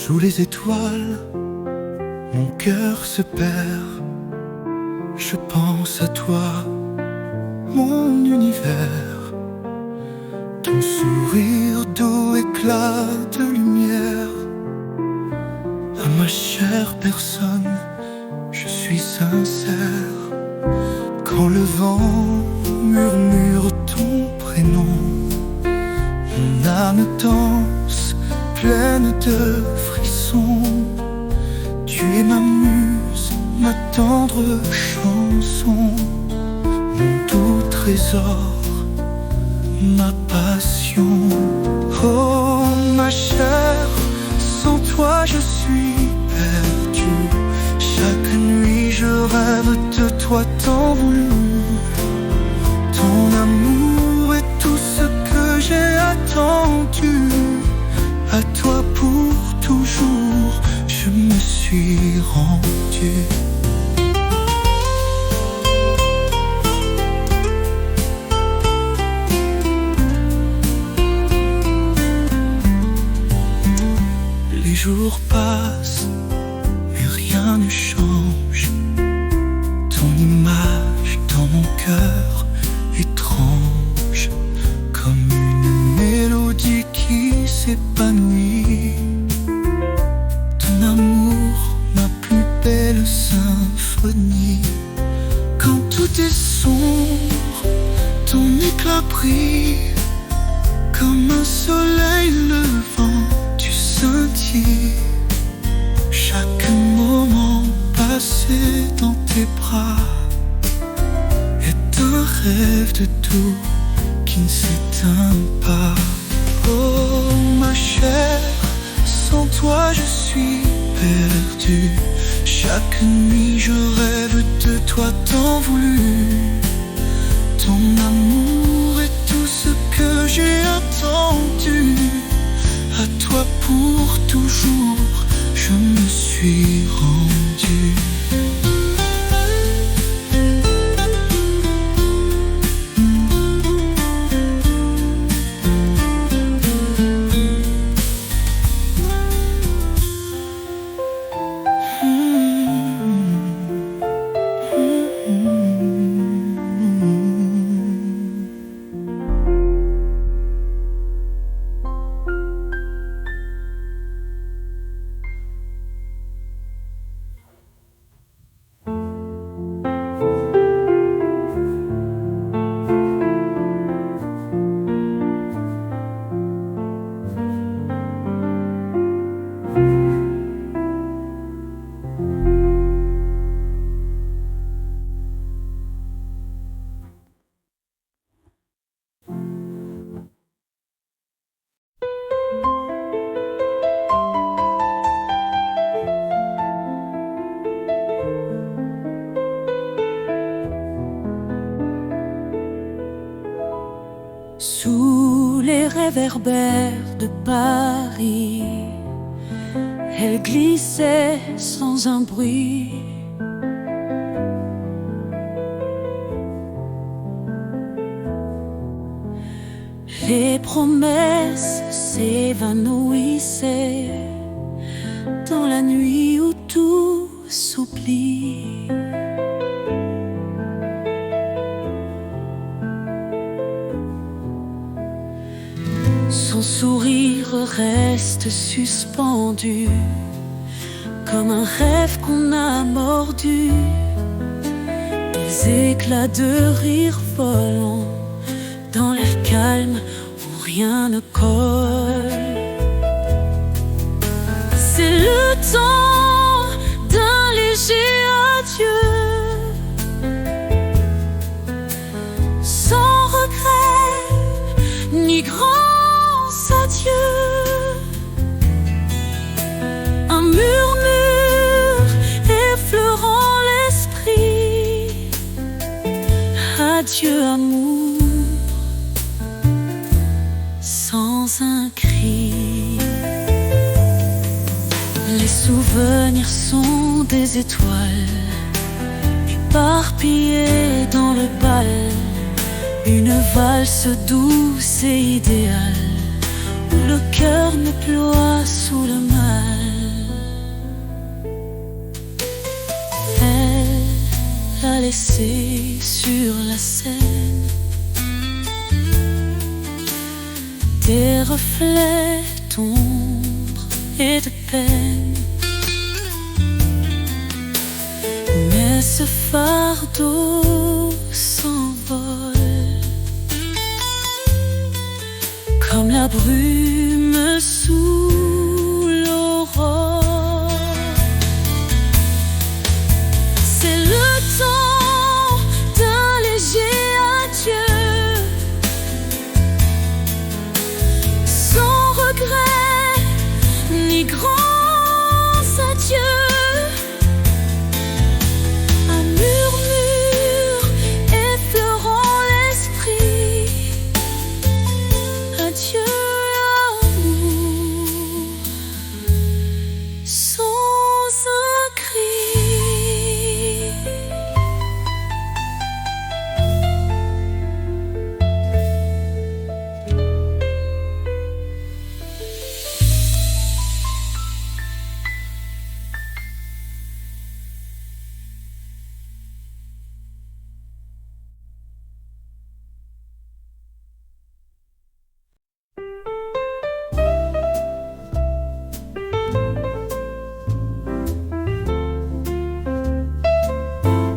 Sous les étoiles, mon cœur se perd. Je pense à toi, mon univers. Ton sourire doux éclat de lumière. À ma chère personne, je suis sincère. Quand le vent murmure ton prénom, mon âme danse pleine de frissons. Tu es ma muse, ma tendre chanson, mon doux trésor, ma passion. Oh ma chère, sans toi je suis perdu. Chaque nuit je rêve de toi tant voulu. Ton amour est tout ce que j'ai attendu. À toi pour toujours, je me suis rendu. Les jours passent, mais rien ne change. Ton image dans mon cœur étrange, comme une mélodie qui s'épanouit. Ton amour, ma plus belle symphonie. Quand tout est sombre, ton éclat brille, comme un soleil levant du scintille. Chaque moment passé dans tes bras est un rêve de doux qui ne s'éteint pas. Oh ma chère, sans toi je suis perdu. Chaque nuit je rêve de toi tant voulu. Ton amour est tout ce que j'ai attendu. À toi pour toujours, je me suis rendu. Sous les réverbères de Paris, elle glissait sans un bruit. Les promesses s'évanouissaient dans la nuit où tout s'oublie. Son sourire reste suspendu, comme un rêve qu'on a mordu. Des éclats de rire volants dans l'air calme où rien ne colle. C'est le temps d'un léger adieu, sans regret ni grands adieux. Un murmure effleurant l'esprit. Adieu amour, sans un cri. Les souvenirs sont des étoiles éparpillées dans le bal. Une valse douce et idéale où le cœur me ploie sous le mal. t'a laissé sur la scène des reflets d'ombre et de peine. Mais ce fardeau s'envole comme la brume sous l'aurore. C'est le temps d'un léger adieu, sans regret ni grands adieux. Un murmure effleurant l'esprit. Adieu amour, sans un cri.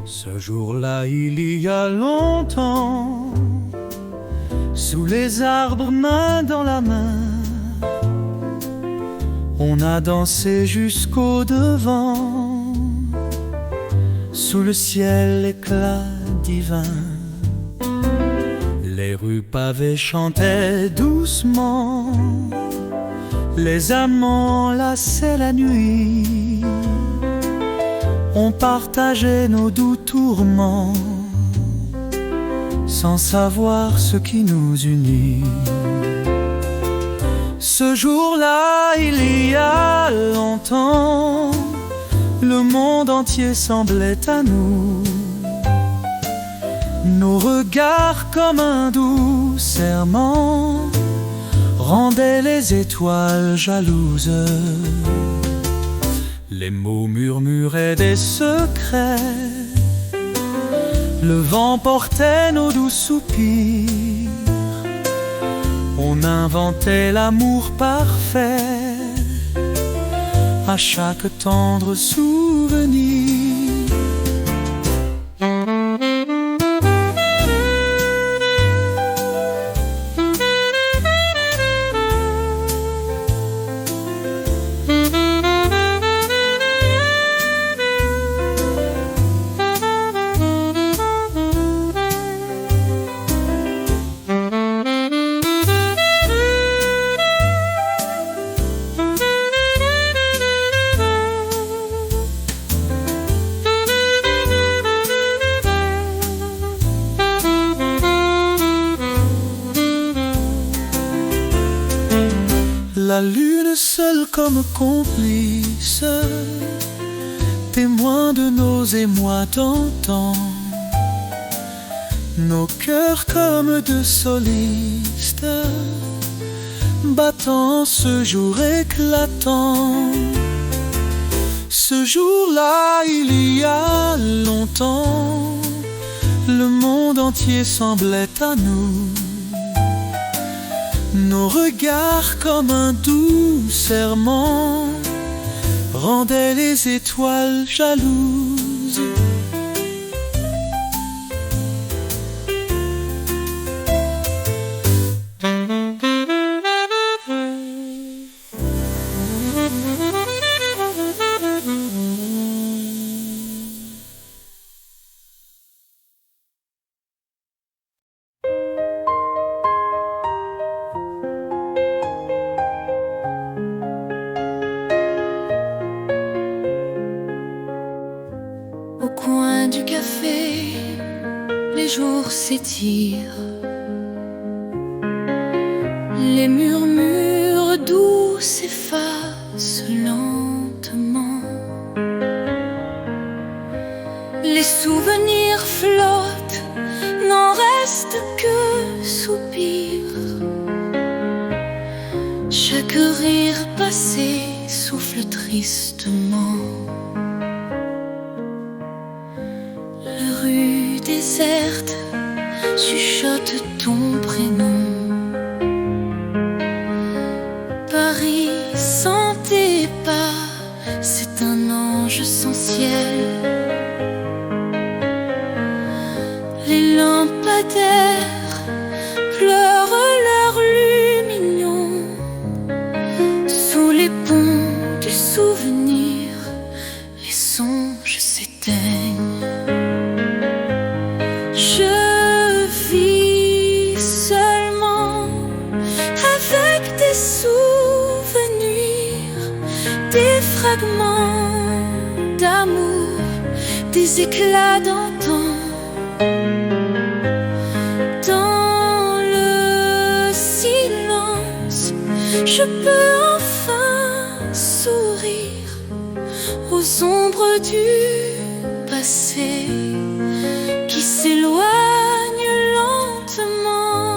Ce jour-là, il y a longtemps, sous les arbres, main dans la main, on a dansé jusqu'au devant, sous le ciel éclat divin. Les rues pavées chantaient doucement, les amants lassaient la nuit. On partageait nos doux tourments, sans savoir ce qui nous unit. Ce jour-là, il y a longtemps, le monde entier semblait à nous. Nos regards comme un doux serment rendaient les étoiles jalouses. Les mots murmuraient des secrets, le vent portait nos doux soupirs. On inventait l'amour parfait à chaque tendre souvenir. La lune seule comme complice, témoin de nos émois d'antan. Nos cœurs comme deux solistes, battant ce jour éclatant. Ce jour-là, il y a longtemps, le monde entier semblait à nous. Nos regards comme un doux serment rendaient les étoiles jalouses. Au coin du café, les jours s'étirent. Les murmures doux s'effacent lentement. Les souvenirs flottent, n'en reste que soupirs. Chaque rire passé souffle tristement. Le déserte chuchote ton prénom. Paris sans tes pas, c'est un ange sans ciel. Les lampadaires pleurent leur lumignon sous les ponts du souvenir. Les songes s'éteignent. Je vis seulement avec des souvenirs, des fragments d'amour, des éclats d'antan. Dans le silence, je peux enfin sourire aux ombres du passé qui s'éloignent lentement.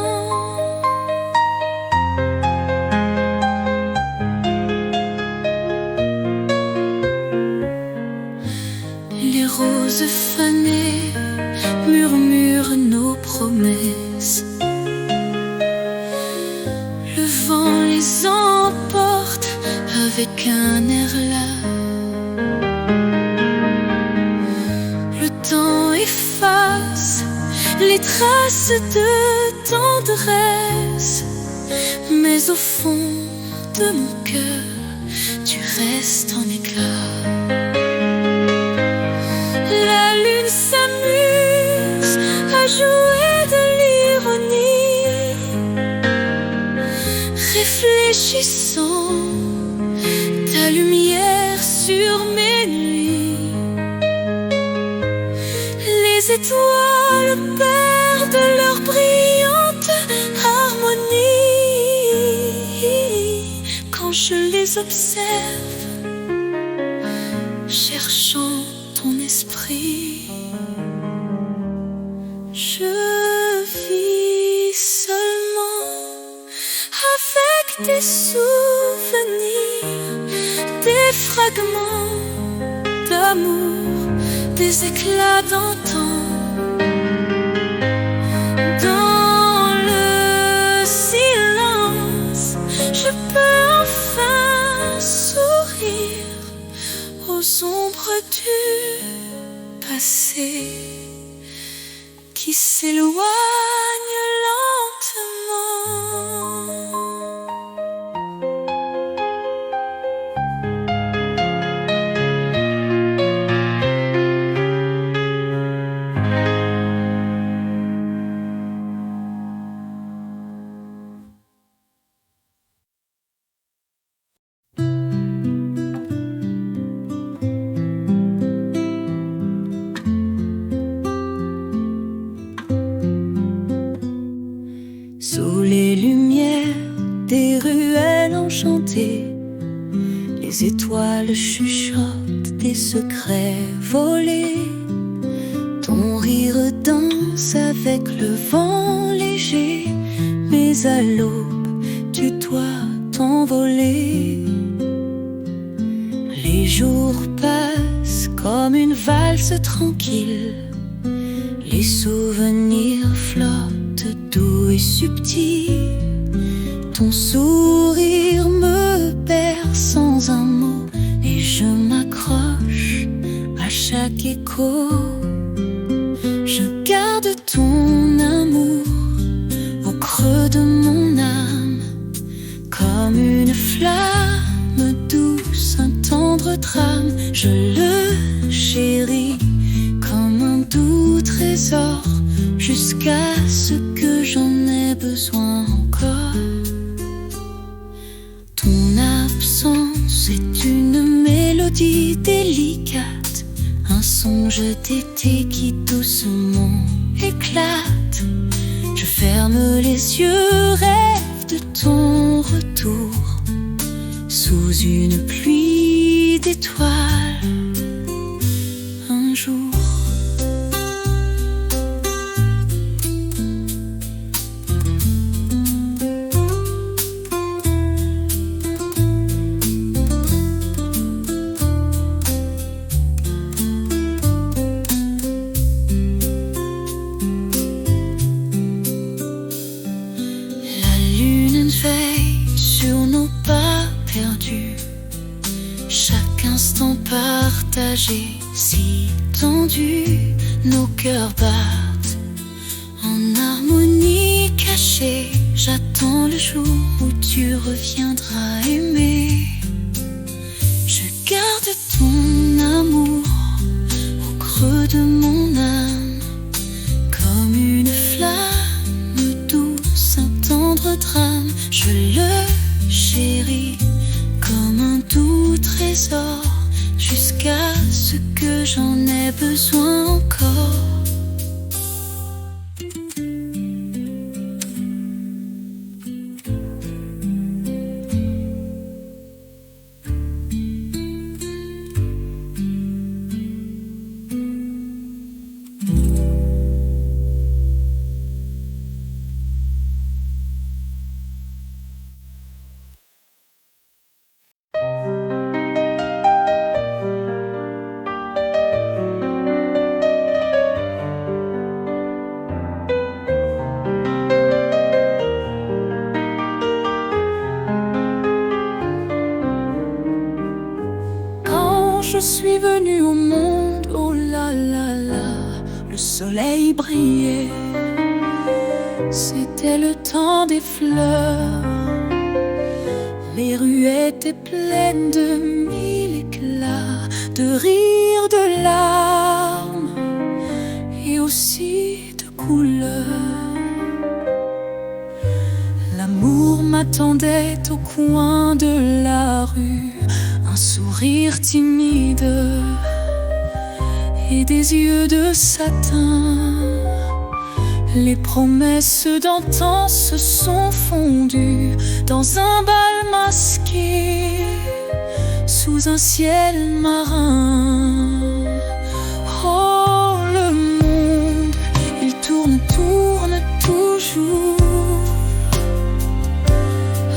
Les roses fanées murmurent nos promesses. Le vent les emporte avec un air las. Le temps efface les traces de tendresse, mais au fond de mon cœur, tu restes en éclat. La lune s'amuse à jouer de l'ironie, réfléchissant ta lumière sur mes nuits. Les étoiles perdent leur brillante harmonie quand je les observe, cherchant ton esprit. Je vis seulement avec des souvenirs, des fragments d'amour, des éclats d'antan. Dans le silence, je peux enfin sourire aux ombres du passé qui s'éloignent lentement. Sous les lumières des ruelles enchantées, les étoiles chuchotent des secrets volés. Ton rire danse avec le vent léger, mais à l'aube tu dois t'envoler. Les jours passent comme une valse tranquille, les souvenirs flottent doux et subtil. Ton sourire me perd sans un mot, et je m'accroche à chaque écho. Je garde ton amour au creux de mon âme, comme une flamme douce, un tendre drame. Je le chéris comme un doux trésor, jusqu'à ce que j'en ai besoin encore. Ton absence est une mélodie délicate, un songe d'été qui doucement éclate. Je ferme les yeux, rêve de ton retour, sous une pluie d'étoiles, un jour. nos cœurs battent en harmonie cachée. J'attends le jour où tu reviendras aimer. Je garde ton amour au creux de mon âme, comme une flamme douce, un tendre drame. Je le chéris comme un doux trésor, jusqu'à ce que j'en ai besoin encore. Je suis venue au monde, oh là là là, le soleil brillait. C'était le temps des fleurs, les rues étaient pleines de mille éclats, de rires, de larmes et aussi de couleurs. L'amour m'attendait au coin de la rue, un sourire timide et des yeux de satin. Les promesses d'antan se sont fondues dans un bal masqué sous un ciel marin. Oh, le monde, il tourne, tourne toujours,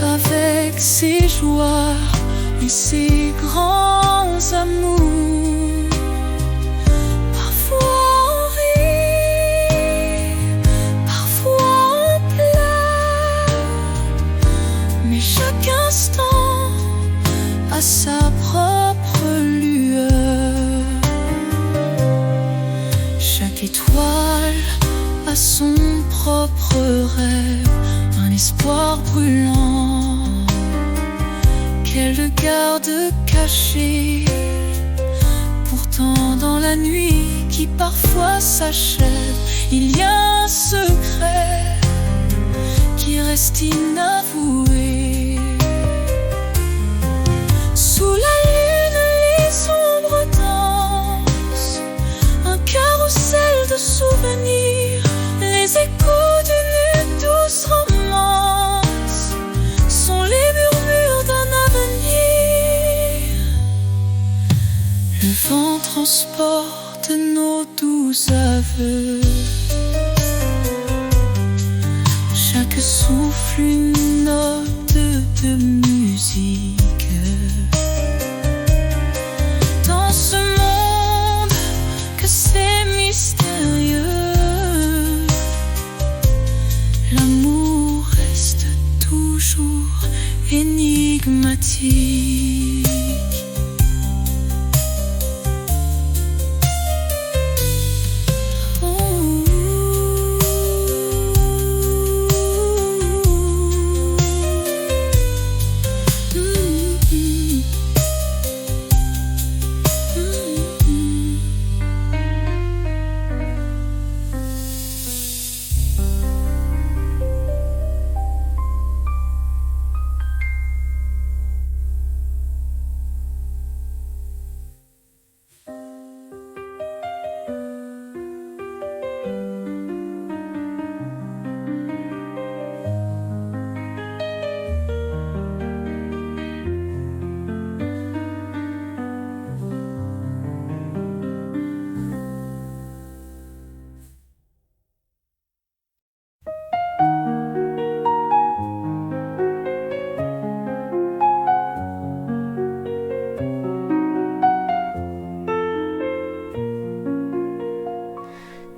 avec ses joies et ses grands amours. Parfois on rit, parfois on pleure, mais chaque instant a sa propre lueur. Chaque étoile a son propre rêve, un espoir brûlant qu'elle garde caché. Pourtant dans la nuit qui parfois s'achève, il y a un secret qui reste inavoué. Sous la lune les ombres dansent, un carrousel de souvenirs, les échos d'une douce romance sont les murmures d'un avenir. Le vent transporte nos doux aveux, chaque souffle une note de musique. Dans ce monde que c'est mystérieux, l'amour reste toujours énigmatique.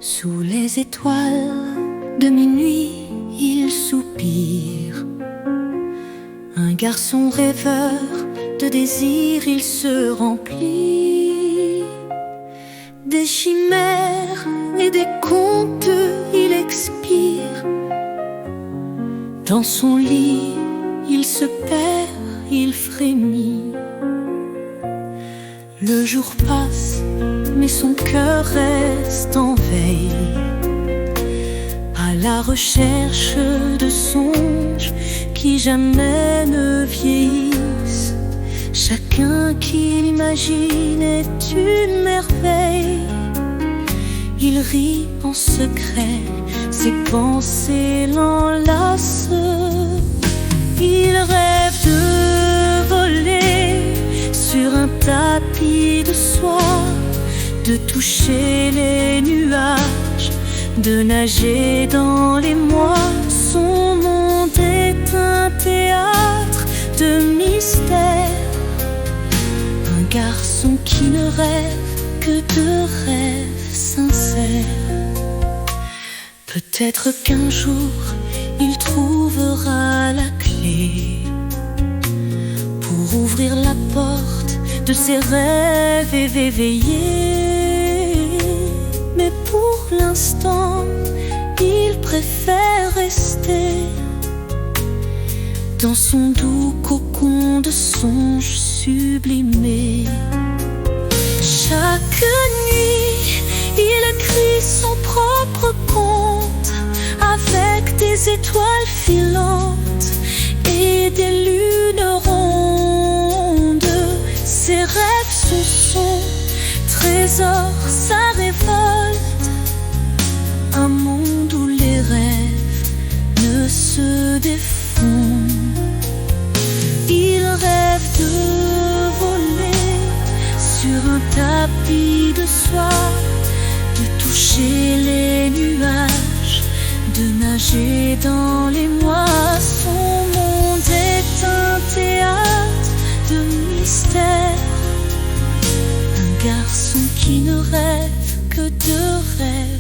Sous les étoiles de minuit, il soupire. Un garçon rêveur de désir, il se remplit. Des chimères Dans son lit, il se perd, il frémit. Le jour passe, mais son cœur reste en veille, à la recherche de songes qui jamais ne vieillissent. Chacun qu'il imagine est une merveille. Il rit en secret, ses pensées l'enlacent. Il rêve de voler sur un tapis de soie, de toucher les nuages, de nager dans les mois. Son monde est un théâtre de mystère, un garçon qui ne rêve que de rêves sincères. Peut-être qu'un jour il trouvera la clé pour ouvrir la porte de ses rêves et éveiller. Mais pour l'instant, il préfère rester dans son doux cocon de songes sublimés. Chaque nuit, il écrit son propre conte avec des étoiles filantes et des lunes rondes. Ses rêves sont son trésor, sa révolte, un monde où les rêves ne se défont. Il rêve de voler sur un tapis de soie, de toucher les nuages, de nager dans les mois. Son monde est un théâtre de mystère, un garçon qui ne rêve que de rêves